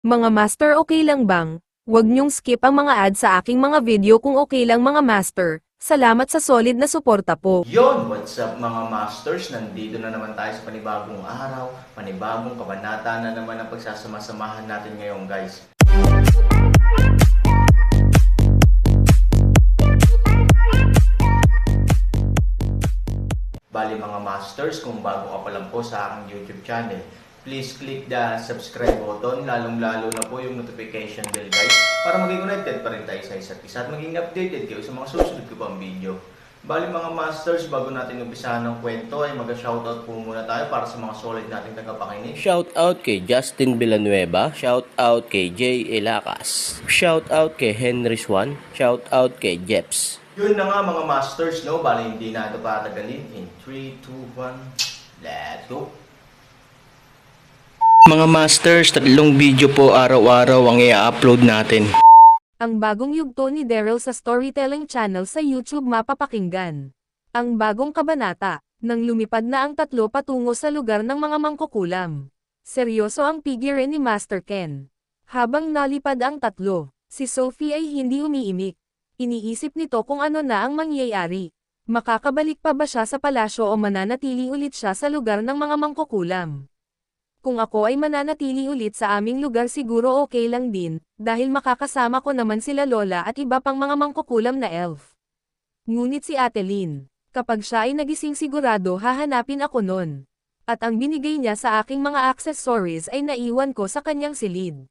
Mga master, okay lang bang? Huwag niyong skip ang mga ads sa aking mga video kung okay lang mga master. Salamat sa solid na suporta po. Yon, what's up mga masters? Nandito na naman tayo sa panibagong araw, panibagong kabanata na naman ang pagsasama-samahan natin ngayon guys. Bali mga masters, kung bago ka pa lang po sa aking YouTube channel, please click the subscribe button, lalong-lalo na po yung notification bell guys, para maging connected pa rin tayo sa isa't isa at maging updated kayo sa mga susunod ko pang video. Bali mga masters, bago natin umpisahan ng kwento ay mag-shoutout po muna tayo para sa mga solid nating tagapakinig. Shoutout kay Justin Villanueva, shoutout kay Jay Elacas, shoutout kay Henry Swan, shoutout kay Jeps. Yun na nga mga masters, no? Bali hindi na ito patagalin. In 3, 2, 1, let's go! Mga masters, 3 video po araw-araw ang i-upload natin. Ang bagong yugto ni Daryl sa Storytelling Channel sa YouTube mapapakinggan. Ang bagong kabanata, nang lumipad na ang tatlo patungo sa lugar ng mga mangkukulam. Seryoso ang pigire ni Master Ken. Habang nalipad ang tatlo, si Sophie ay hindi umiimik. Iniisip nito kung ano na ang mangyayari. Makakabalik pa ba siya sa palasyo o mananatili ulit siya sa lugar ng mga mangkukulam? Kung ako ay mananatili ulit sa aming lugar siguro okay lang din, dahil makakasama ko naman sila Lola at iba pang mga mangkukulam na elf. Ngunit si Ate Lynn, kapag siya ay nagising sigurado hahanapin ako nun. At ang binigay niya sa aking mga accessories ay naiwan ko sa kanyang silid.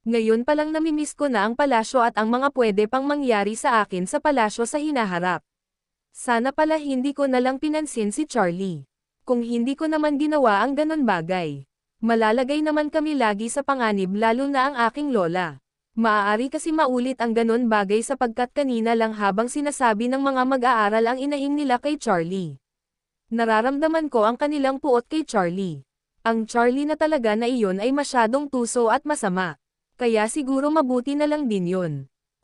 Ngayon palang namimiss ko na ang palasyo at ang mga pwede pang mangyari sa akin sa palasyo sa hinaharap. Sana pala hindi ko nalang pinansin si Charlie. Kung hindi ko naman ginawa ang ganon bagay, malalagay naman kami lagi sa panganib lalo na ang aking lola. Maaari kasi maulit ang ganon bagay sapagkat kanina lang habang sinasabi ng mga mag-aaral ang inahing nila kay Charlie. Nararamdaman ko ang kanilang puot kay Charlie. Ang Charlie na talaga na iyon ay masyadong tuso at masama. Kaya siguro mabuti na lang din yun.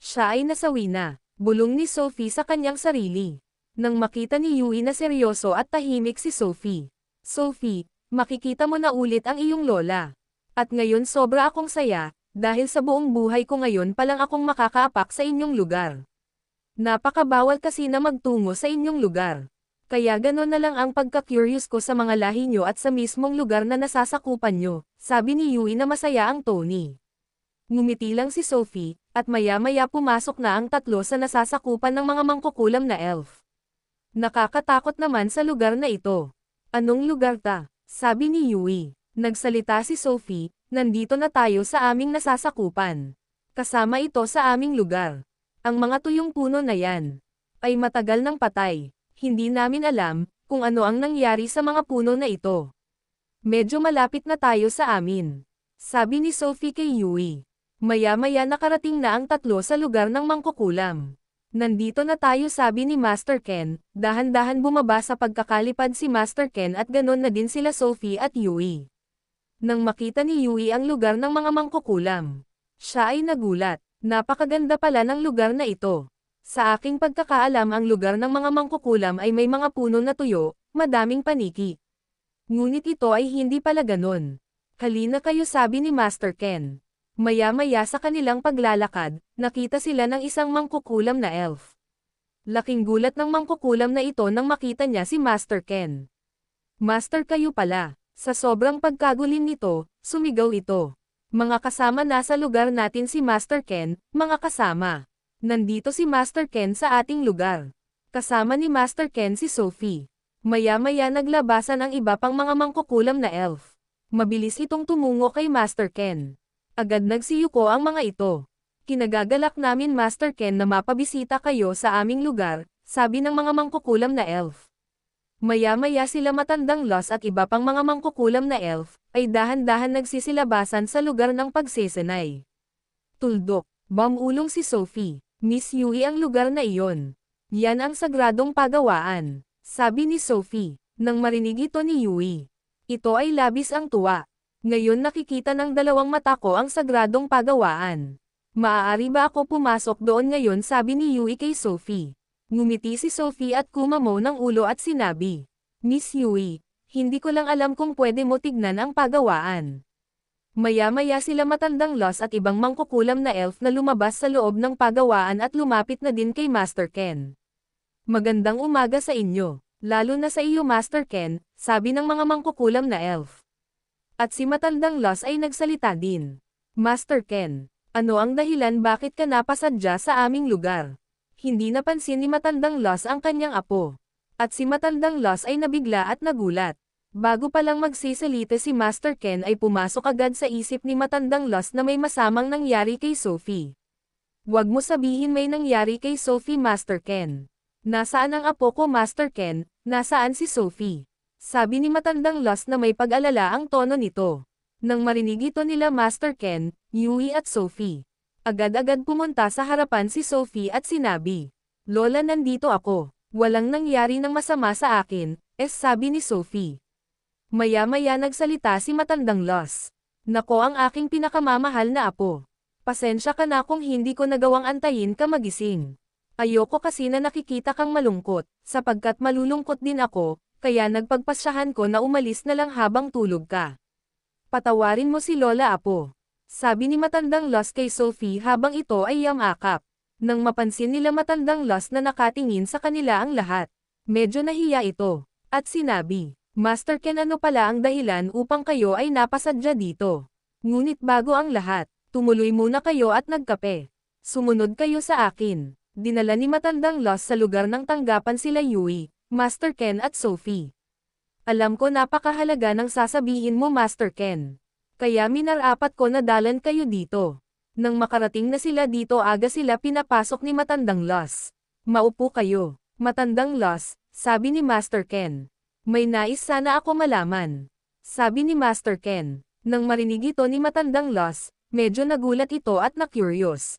Siya ay nasawi na, bulong ni Sophie sa kanyang sarili. Nang makita ni Yui na seryoso at tahimik si Sophie. Sophie, makikita mo na ulit ang iyong lola. At ngayon sobra akong saya, dahil sa buong buhay ko ngayon palang akong makakaapak sa inyong lugar. Napakabawal kasi na magtungo sa inyong lugar. Kaya ganon na lang ang pagka-curious ko sa mga lahi nyo at sa mismong lugar na nasasakupan nyo, sabi ni Yui na masaya ang Tony. Ngumiti lang si Sophie, at maya-maya pumasok na ang tatlo sa nasasakupan ng mga mangkukulam na elf. Nakakatakot naman sa lugar na ito. Anong lugar ta? Sabi ni Yui. Nagsalita si Sophie, nandito na tayo sa aming nasasakupan. Kasama ito sa aming lugar. Ang mga tuyong puno na yan ay matagal nang patay. Hindi namin alam kung ano ang nangyari sa mga puno na ito. Medyo malapit na tayo sa amin. Sabi ni Sophie kay Yui. Maya-maya nakarating na ang tatlo sa lugar ng mangkukulam. Nandito na tayo sabi ni Master Ken, dahan-dahan bumaba sa pagkakalipad si Master Ken at ganon na din sila Sophie at Yui. Nang makita ni Yui ang lugar ng mga mangkukulam, siya ay nagulat, napakaganda pala ng lugar na ito. Sa aking pagkakaalam ang lugar ng mga mangkukulam ay may mga puno na tuyo, madaming paniki. Ngunit ito ay hindi pala ganon. Halina kayo sabi ni Master Ken. Maya-maya sa kanilang paglalakad, nakita sila ng isang mangkukulam na elf. Laking gulat ng mangkukulam na ito nang makita niya si Master Ken. Master kayo pala. Sa sobrang pagkagulin nito, sumigaw ito. Mga kasama nasa lugar natin si Master Ken, mga kasama. Nandito si Master Ken sa ating lugar. Kasama ni Master Ken si Sophie. Maya-maya naglabasan ang iba pang mga mangkukulam na elf. Mabilis itong tumungo kay Master Ken. Agad nagsiyuko ang mga ito. Kinagagalak namin Master Ken na mapabisita kayo sa aming lugar, sabi ng mga mangkukulam na elf. Maya-maya sila matandang Los at iba pang mga mangkukulam na elf, ay dahan-dahan nagsisilabasan sa lugar ng pagsesenay. Tuldok, bamulong si Sophie, Miss Yui ang lugar na iyon. Yan ang sagradong pagawaan, sabi ni Sophie, nang marinig ito ni Yui. Ito ay labis ang tuwa. Ngayon nakikita ng dalawang mata ko ang sagradong pagawaan. Maaari ba ako pumasok doon ngayon sabi ni Yui kay Sophie. Ngumiti si Sophie at kumamo ng ulo at sinabi, Miss Yui, hindi ko lang alam kung pwede mo tignan ang pagawaan. Maya-maya sila matandang Lost at ibang mangkukulam na elf na lumabas sa loob ng pagawaan at lumapit na din kay Master Ken. Magandang umaga sa inyo, lalo na sa iyo Master Ken, sabi ng mga mangkukulam na elf. At si matandang Lost ay nagsalita din. Master Ken, ano ang dahilan bakit ka napasadya sa aming lugar? Hindi napansin ni matandang Lost ang kanyang apo. At si matandang Lost ay nabigla at nagulat. Bago pa lang magsisalita si Master Ken ay pumasok agad sa isip ni matandang Lost na may masamang nangyari kay Sophie. Huwag mo sabihin may nangyari kay Sophie Master Ken. Nasaan ang apo ko Master Ken, nasaan si Sophie? Sabi ni matandang Lost na may pag-alala ang tono nito. Nang marinig ito nila Master Ken, Yui at Sophie. Agad-agad pumunta sa harapan si Sophie at sinabi, Lola nandito ako, walang nangyari ng masama sa akin, sabi ni Sophie. Maya-maya nagsalita si matandang Lost. Nako ang aking pinakamamahal na apo. Pasensya ka na kung hindi ko nagawang antayin ka magising. Ayoko kasi na nakikita kang malungkot, sapagkat malulungkot din ako, kaya nagpagpasyahan ko na umalis na lang habang tulog ka. Patawarin mo si Lola apo. Sabi ni matandang Lost kay Sophie habang ito ay yamakap. Nang mapansin nila matandang Lost na nakatingin sa kanila ang lahat, medyo nahiya ito, at sinabi, Master Ken ano pala ang dahilan upang kayo ay napasadya dito? Ngunit bago ang lahat, tumuloy muna kayo at nagkape. Sumunod kayo sa akin. Dinala ni matandang Lost sa lugar ng tanggapan sila Yui, Master Ken at Sophie. Alam ko napakahalaga ng sasabihin mo Master Ken. Kaya minarapat ko na dalan kayo dito. Nang makarating na sila dito aga sila pinapasok ni matandang Lost. Maupo kayo, matandang Lost, sabi ni Master Ken. May nais sana ako malaman. Sabi ni Master Ken. Nang marinig ito ni matandang Lost, medyo nagulat ito at na-curious.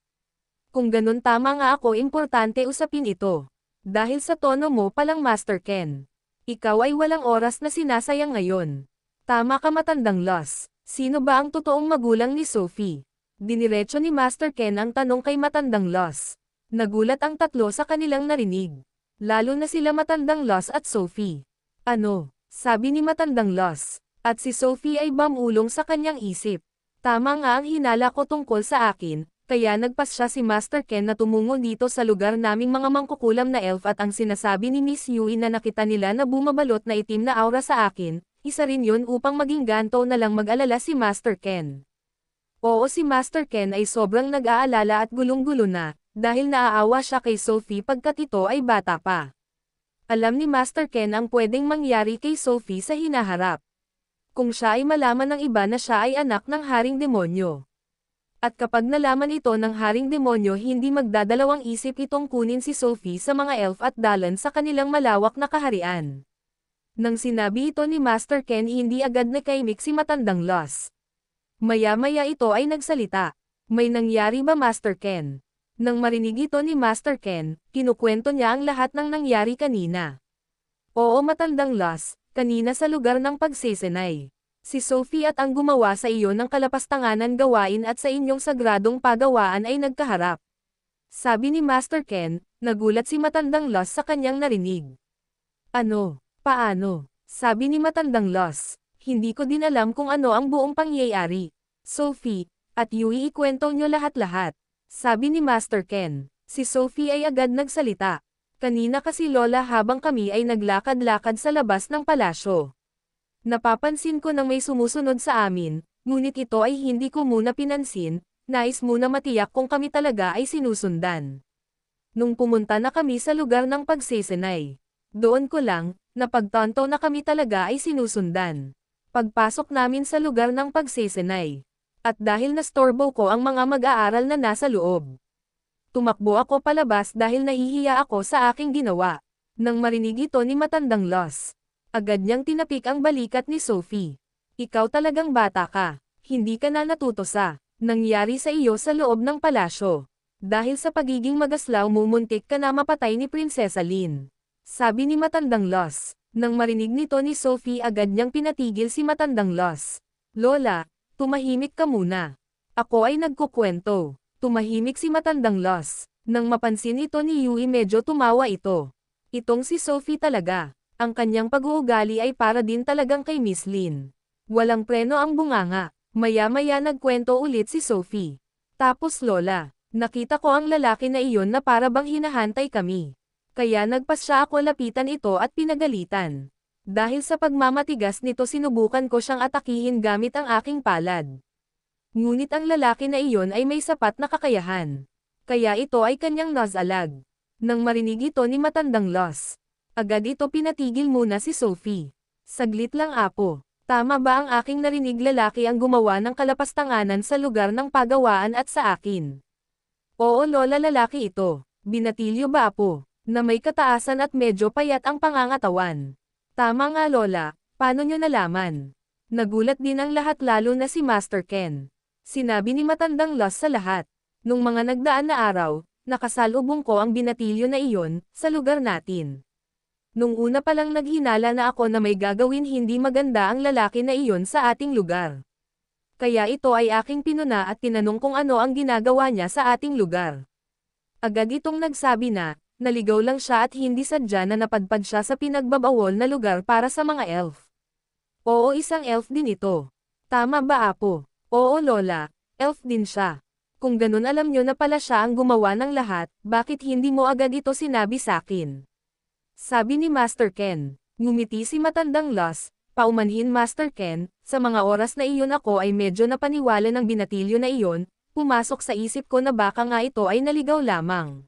Kung ganun tama nga ako importante usapin ito. Dahil sa tono mo palang Master Ken. Ikaw ay walang oras na sinasayang ngayon. Tama ka matandang Lost. Sino ba ang totoong magulang ni Sophie? Diniretso ni Master Ken ang tanong kay matandang Lost. Nagulat ang tatlo sa kanilang narinig. Lalo na sila matandang Lost at Sophie. Ano? Sabi ni matandang Lost. At si Sophie ay bamulong sa kanyang isip. Tama nga ang hinala ko tungkol sa akin, kaya nagpasya si Master Ken na tumungo dito sa lugar naming mga mangkukulam na elf at ang sinasabi ni Miss Yui na nakita nila na bumabalot na itim na aura sa akin, isa rin yun upang maging ganto na lang mag-alala si Master Ken. Oo si Master Ken ay sobrang nag-aalala at gulong-gulo na, dahil naaawa siya kay Sophie pagkat ito ay bata pa. Alam ni Master Ken ang pwedeng mangyari kay Sophie sa hinaharap. Kung siya ay malaman ng iba na siya ay anak ng Haring Demonyo. At kapag nalaman ito ng Haring Demonyo hindi magdadalawang isip itong kunin si Sophie sa mga elf at dalan sa kanilang malawak na kaharian. Nang sinabi ito ni Master Ken hindi agad nakaimik si matandang Lost. Maya-maya ito ay nagsalita. May nangyari ba Master Ken? Nang marinig ito ni Master Ken, kinukwento niya ang lahat ng nangyari kanina. Oo matandang Lost, kanina sa lugar ng pagsisinay. Si Sophie at ang gumawa sa iyo ng kalapastanganan gawain at sa inyong sagradong pagawaan ay nagkaharap. Sabi ni Master Ken, nagulat si matandang Lost sa kanyang narinig. Ano? Paano? Sabi ni matandang Lost. Hindi ko din alam kung ano ang buong pangyayari. Sophie, at Yui ikwento nyo lahat-lahat. Sabi ni Master Ken. Si Sophie ay agad nagsalita. Kanina kasi Lola habang kami ay naglakad-lakad sa labas ng palasyo. Napapansin ko na may sumusunod sa amin, ngunit ito ay hindi ko muna pinansin, nais muna matiyak kung kami talaga ay sinusundan. Nung pumunta na kami sa lugar ng pagsisinay, doon ko lang, napagtanto na kami talaga ay sinusundan. Pagpasok namin sa lugar ng pagsisinay. At dahil nastorbo ko ang mga mag-aaral na nasa loob. Tumakbo ako palabas dahil nahihiya ako sa aking ginawa. Nang marinig ito ni matandang Lost, agad niyang tinapik ang balikat ni Sophie. Ikaw talagang bata ka. Hindi ka na natuto sa nangyari sa iyo sa loob ng palasyo. Dahil sa pagiging magaslaw mo muntik ka na mapatay ni Prinsesa Lin. Sabi ni matandang Lost. Nang marinig nito ni Sophie agad niyang pinatigil si matandang Lost. Lola, tumahimik ka muna. Ako ay nagkukwento. Tumahimik si matandang Lost. Nang mapansin ito ni Yui medyo tumawa ito. Itong si Sophie talaga. Ang kanyang pag-uugali ay para din talagang kay Miss Lin. Walang preno ang bunganga. Maya-maya nagkwento ulit si Sophie. Tapos Lola, nakita ko ang lalaki na iyon na para bang hinahantay kami. Kaya nagpasya ako lapitan ito at pinagalitan. Dahil sa pagmamatigas nito sinubukan ko siyang atakihin gamit ang aking palad. Ngunit ang lalaki na iyon ay may sapat na kakayahan. Kaya ito ay kanyang nasalag. Nang marinig ito ni matandang Los, agad ito pinatigil muna si Sophie. Saglit lang apo. Tama ba ang aking narinig lalaki ang gumawa ng kalapastanganan sa lugar ng pagawaan at sa akin? Oo Lola, lalaki ito. Binatilyo ba apo? Na may kataasan at medyo payat ang pangangatawan. Tama nga Lola, paano nyo nalaman? Nagulat din ang lahat lalo na si Master Ken. Sinabi ni matandang Los sa lahat. Nung mga nagdaan na araw, nakasalubong ko ang binatilyo na iyon, sa lugar natin. Nung una pa lang naghinala na ako na may gagawin hindi maganda ang lalaki na iyon sa ating lugar. Kaya ito ay aking pinuna at tinanong kung ano ang ginagawa niya sa ating lugar. Agad itong nagsabi na, naligaw lang siya at hindi sadya na napadpad siya sa pinagbabawol na lugar para sa mga elf. Oo, isang elf din ito. Tama ba apo? Oo Lola, elf din siya. Kung ganun alam nyo na pala siya ang gumawa ng lahat, bakit hindi mo agad ito sinabi sa akin? Sabi ni Master Ken. Ngumiti si matandang Los, paumanhin Master Ken, sa mga oras na iyon ako ay medyo napaniwala ng binatilyo na iyon, pumasok sa isip ko na baka nga ito ay naligaw lamang.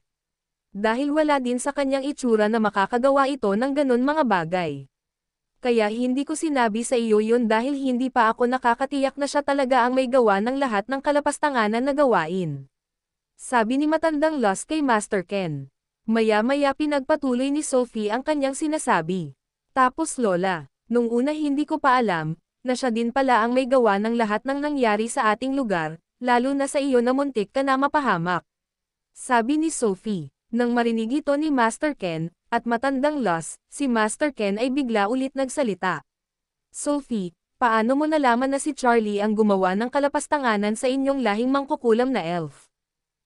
Dahil wala din sa kanyang itsura na makakagawa ito ng ganun mga bagay. Kaya hindi ko sinabi sa iyo yun dahil hindi pa ako nakakatiyak na siya talaga ang may gawa ng lahat ng kalapastanganan na gawain. Sabi ni matandang Los kay Master Ken. Maya-maya pinagpatuloy ni Sophie ang kanyang sinasabi. Tapos Lola, nung una hindi ko pa alam, na siya din pala ang may gawa ng lahat ng nangyari sa ating lugar, lalo na sa iyo na muntik ka na mapahamak. Sabi ni Sophie, nang marinig ito ni Master Ken, at matandang Los, si Master Ken ay bigla ulit nagsalita. Sophie, paano mo nalaman na si Charlie ang gumawa ng kalapastanganan sa inyong lahing mangkukulam na elf?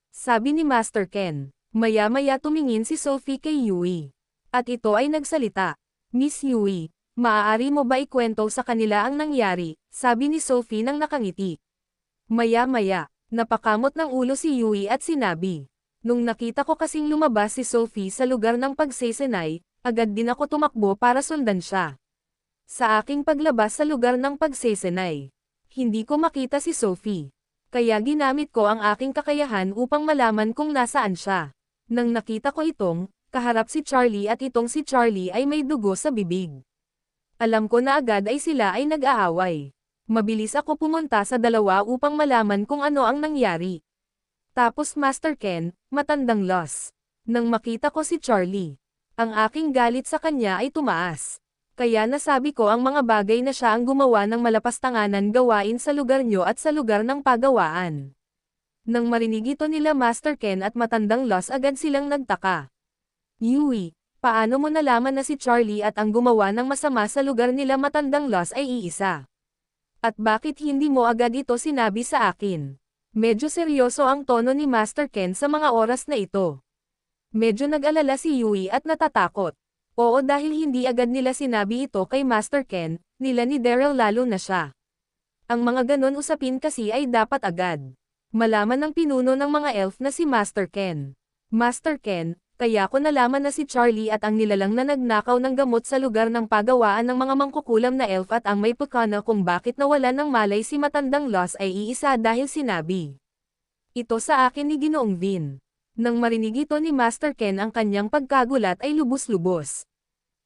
Sabi ni Master Ken. Maya-maya tumingin si Sophie kay Yui. At ito ay nagsalita. Miss Yui, maaari mo ba ikwento sa kanila ang nangyari? Sabi ni Sophie nang nakangiti. Maya-maya, napakamot ng ulo si Yui at sinabi. Nung nakita ko kasing lumabas si Sophie sa lugar ng pagsesenay, agad din ako tumakbo para sundan siya. Sa aking paglabas sa lugar ng pagsesenay, hindi ko makita si Sophie. Kaya ginamit ko ang aking kakayahan upang malaman kung nasaan siya. Nang nakita ko itong, kaharap si Charlie at itong si Charlie ay may dugo sa bibig. Alam ko na agad ay sila ay nag-aaway. Mabilis ako pumunta sa dalawa upang malaman kung ano ang nangyari. Tapos Master Ken, matandang Los. Nang makita ko si Charlie, ang aking galit sa kanya ay tumaas. Kaya nasabi ko ang mga bagay na siya ang gumawa ng malapastanganan gawain sa lugar nyo at sa lugar ng pagawaan. Nang marinig ito nila Master Ken at matandang Los agad silang nagtaka. Yui, paano mo nalaman na si Charlie at ang gumawa ng masama sa lugar nila matandang Los ay iisa? At bakit hindi mo agad ito sinabi sa akin? Medyo seryoso ang tono ni Master Ken sa mga oras na ito. Medyo nag-alala si Yui at natatakot. Oo, dahil hindi agad nila sinabi ito kay Master Ken, nila ni Daryl lalo na siya. Ang mga ganon usapin kasi ay dapat agad malaman ng pinuno ng mga elf na si Master Ken. Master Ken, kaya ko nalaman na si Charlie at ang nilalang na nagnakaw ng gamot sa lugar ng pagawaan ng mga mangkukulam na elf at ang may pagkana kung bakit nawalan ng malay si matandang Los ay iisa dahil sinabi ito sa akin ni Ginoong Vin. Nang marinig ito ni Master Ken ang kanyang pagkagulat ay lubos-lubos.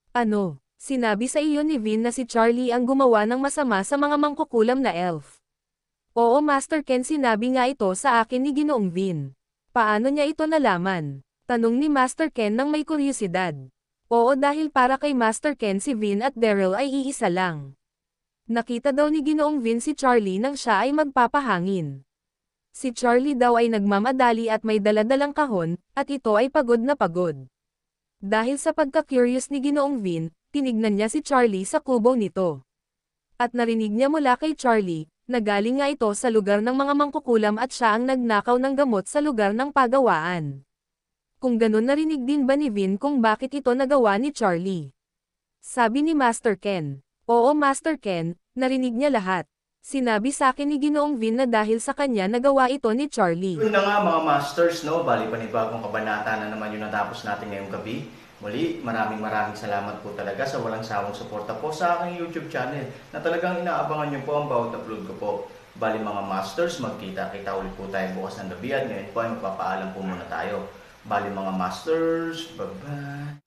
Ano, sinabi sa iyo ni Vin na si Charlie ang gumawa ng masama sa mga mangkukulam na elf? Oo Master Ken, sinabi nga ito sa akin ni Ginoong Vin. Paano niya ito nalaman? Tanong ni Master Ken nang may kuryosidad. Oo, dahil para kay Master Ken si Vin at Daryl ay iisa lang. Nakita daw ni Ginoong Vin si Charlie nang siya ay magpapahangin. Si Charlie daw ay nagmamadali at may daladalang kahon, at ito ay pagod na pagod. Dahil sa pagka-curious ni Ginoong Vin, tinignan niya si Charlie sa kubo nito. At narinig niya mula kay Charlie, na galing nga ito sa lugar ng mga mangkukulam at siya ang nagnakaw ng gamot sa lugar ng pagawaan. Kung ganun, narinig din ba ni Vin kung bakit ito nagawa ni Charlie? Sabi ni Master Ken. Oo Master Ken, narinig niya lahat. Sinabi sa akin ni Ginoong Vin na dahil sa kanya nagawa ito ni Charlie. Yun na nga mga masters, no? Bali panibagong kabanata na naman yung natapos natin ngayong gabi. Muli, maraming salamat po talaga sa walang sawang suporta po sa aking YouTube channel na talagang inaabangan nyo po ang bawat upload ko po. Bali mga masters, magkita-kita ulit po tayo bukas ng gabi at ngayon po ay magpapaalam po muna tayo. Bali mga masters, bye-bye!